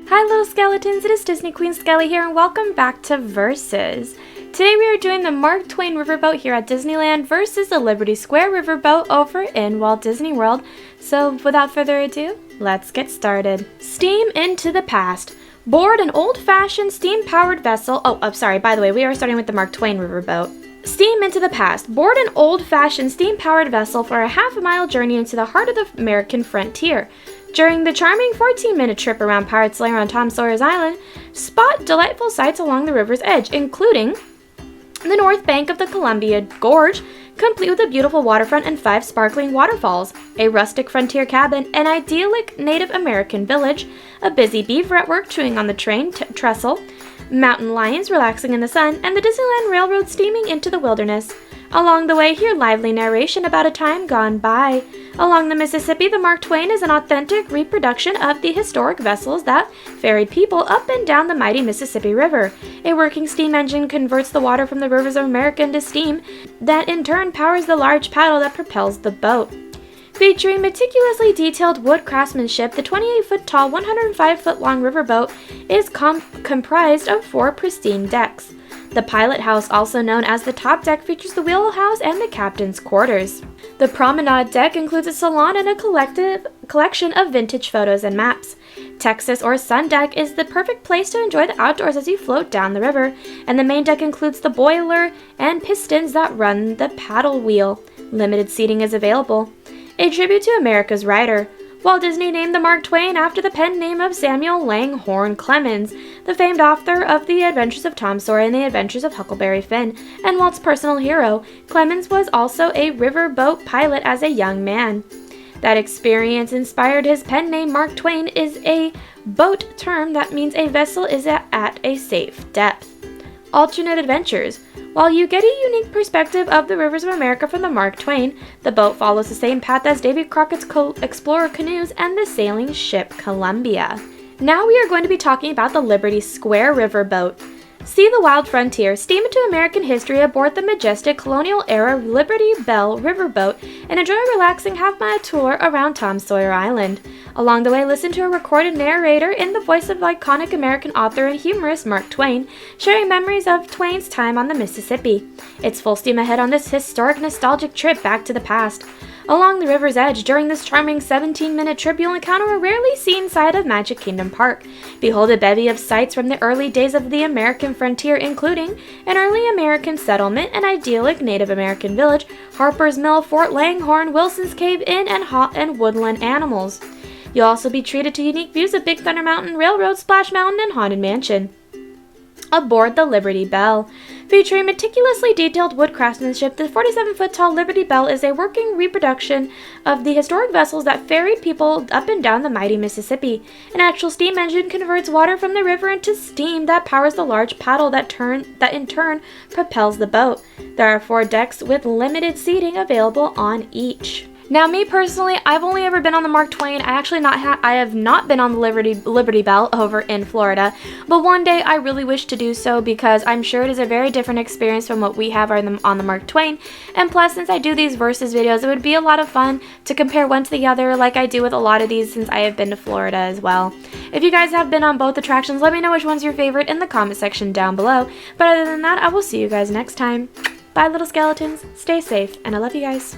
Hi little skeletons, it is Disney Queen Skelly here and welcome back to Versus. Today we are doing the Mark Twain Riverboat here at Disneyland versus the Liberty Square Riverboat over in Walt Disney World. So without further ado, let's get started. Steam into the past. Board an old-fashioned steam-powered vessel. By the way, we are starting with the Mark Twain Riverboat. Steam into the past. Board an old-fashioned steam-powered vessel for a half-mile journey into the heart of the American frontier. During the charming 14-minute trip around Pirate's Lair on Tom Sawyer's Island, spot delightful sights along the river's edge, including the north bank of the Columbia Gorge, complete with a beautiful waterfront and 5 sparkling waterfalls, a rustic frontier cabin, an idyllic Native American village, a busy beaver at work chewing on the train trestle, mountain lions relaxing in the sun, and the Disneyland Railroad steaming into the wilderness. Along the way, hear lively narration about a time gone by. Along the Mississippi, the Mark Twain is an authentic reproduction of the historic vessels that ferried people up and down the mighty Mississippi River. A working steam engine converts the water from the rivers of America into steam that in turn powers the large paddle that propels the boat. Featuring meticulously detailed wood craftsmanship, the 28-foot tall, 105-foot-long riverboat is comprised of 4 pristine decks. The pilot house, also known as the top deck, features the wheelhouse and the captain's quarters. The promenade deck includes a salon and a collection of vintage photos and maps. Texas or Sun Deck is the perfect place to enjoy the outdoors as you float down the river, and the main deck includes the boiler and pistons that run the paddle wheel. Limited seating is available. A tribute to America's writer. Walt Disney named the Mark Twain after the pen name of Samuel Langhorne Clemens, the famed author of The Adventures of Tom Sawyer and The Adventures of Huckleberry Finn, and Walt's personal hero. Clemens was also a riverboat pilot as a young man. That experience inspired his pen name. Mark Twain is a boat term that means a vessel is at a safe depth. Alternate adventures. While you get a unique perspective of the rivers of America from the Mark Twain, the boat follows the same path as Davy Crockett's explorer canoes and the sailing ship Columbia. Now we are going to be talking about the Liberty Square Riverboat. See the wild frontier, steam into American history aboard the majestic colonial-era Liberty Belle Riverboat, and enjoy a relaxing half-mile tour around Tom Sawyer Island. Along the way, listen to a recorded narrator in the voice of iconic American author and humorist Mark Twain, sharing memories of Twain's time on the Mississippi. It's full steam ahead on this historic, nostalgic trip back to the past. Along the river's edge, during this charming 17-minute trip, you'll encounter a rarely seen side of Magic Kingdom Park. Behold a bevy of sights from the early days of the American frontier, including an early American settlement, an idyllic Native American village, Harper's Mill, Fort Langhorne, Wilson's Cave Inn, and woodland animals. You'll also be treated to unique views of Big Thunder Mountain, Railroad, Splash Mountain, and Haunted Mansion. Aboard the Liberty Belle. Featuring meticulously detailed wood craftsmanship, the 47-foot-tall Liberty Belle is a working reproduction of the historic vessels that ferried people up and down the mighty Mississippi. An actual steam engine converts water from the river into steam that powers the large paddle that in turn propels the boat. There are 4 decks with limited seating available on each. Now, me personally, I've only ever been on the Mark Twain. I have not been on the Liberty Belle over in Florida, but one day I really wish to do so because I'm sure it is a very different experience from what we have on the Mark Twain. And plus, since I do these versus videos, it would be a lot of fun to compare one to the other like I do with a lot of these since I have been to Florida as well. If you guys have been on both attractions, let me know which one's your favorite in the comment section down below. But other than that, I will see you guys next time. Bye little skeletons, stay safe, and I love you guys.